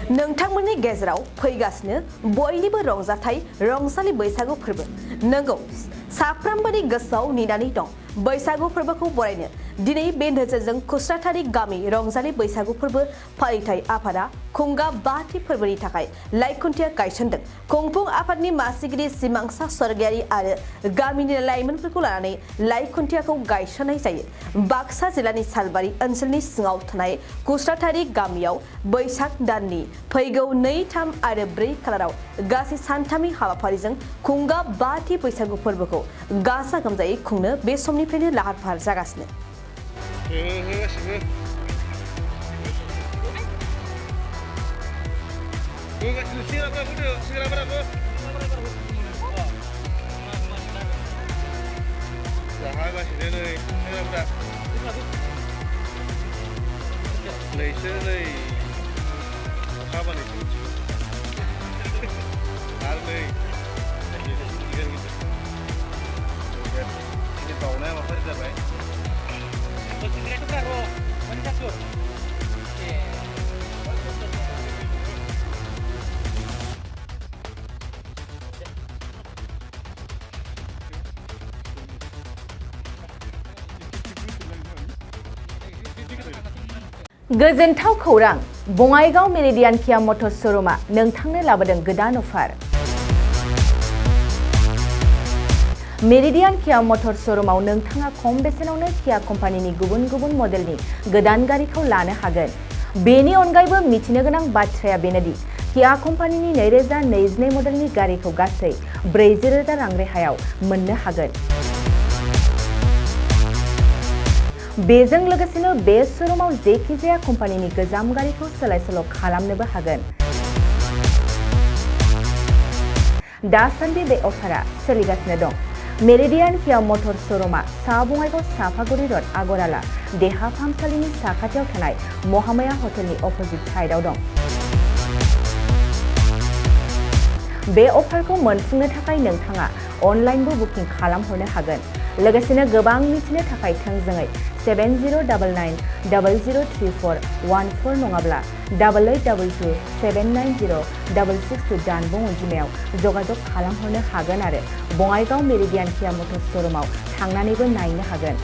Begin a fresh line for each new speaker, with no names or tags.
नोंथांमोननि गेजेराव फैगासिनो बयनिबो रंजाथाय रंजालि बैसागु फोरबो नंगौ साफ्रोमबोनि गोसोआव नेनानै दं बैसागु फोरबोखौ बरायनो दिनै बे नोजोरजों खुस्राथारि गामि रंजालि बैसागु फोरबो फालिथाय आफादा खुंगा बाथि फोरबोनि थाखाय लाइखुन्थिया गायसनदों खुंफुं आफादनि मासिगिरि सिमांसा स्वर्गियारि आरो गामिनि लाइमोनफोरखौ लानानै लाइखुन्थियाखौ गायसननाय जायो बाक्सा जिल्लानि सालबारि ओनसोलनि सिङाव थानाय खुस्राथारि गामियाव बैसाग दाननि फैगौ 2, 3 आरो 4 खालाराव गासै सानथामनि हाबाफारिजों खुंगा बाथि बैसागु फोरबोखौ गाजा गोमजायै खुंनो बे समनिफ्रायनो लाहार फाहार जागासिनो गोजोनथाव खौरां बङाइगाव मेरिडियान किया मटर्स श'रुमआ नोंथांनो लाबोदों गोदान अफार मेरिडियान किया मटर्स श'रुमआव नोंथाङा खम बेसेनावनो किया कम्पानिनि गुबुन गुबुन मडेलनि गोदान गारिखौ लानो हागोन बेनि अनगायैबो मिथिनो गोनां बाथ्राया बेनोदि किया कम्पानिनि 2022 मडेलनि गारिखौ गासै 40,000 रां रेहायाव मोननो हागोन बेजों लोगोसेनो बे श'रुमाव जेखिजाया कम्पानिनि गोजाम गारिखौ सोलाय-सोल' खालामनोबो हागोन दासान्दि बे अफारा सोलिगासिनो दं मेरिडियान किया मटर्स श'रुमआ सा बङाइगाव साफागुरि र'ड आगराला देहा फाहामसालिनि साखाथियाव थानाय महामाया हटेलनि अपोजिट साइडआव दं बे अफारखौ मोनफुंनो थाखाय नोंथाङा अनलाइनबो बुकिं खालामहरनो हागोन लोगोसेनो गोबां मिथिनो थाखाय थोंजोङै 7099003414 नङाब्ला 8822790662 दानबुं अनजिमायाव जगाजग खालामहरनो हागोन आरो बङाइगाव मेरिडियान किया मटर्स श'रुमआव थांनानैबो नायनो हागोन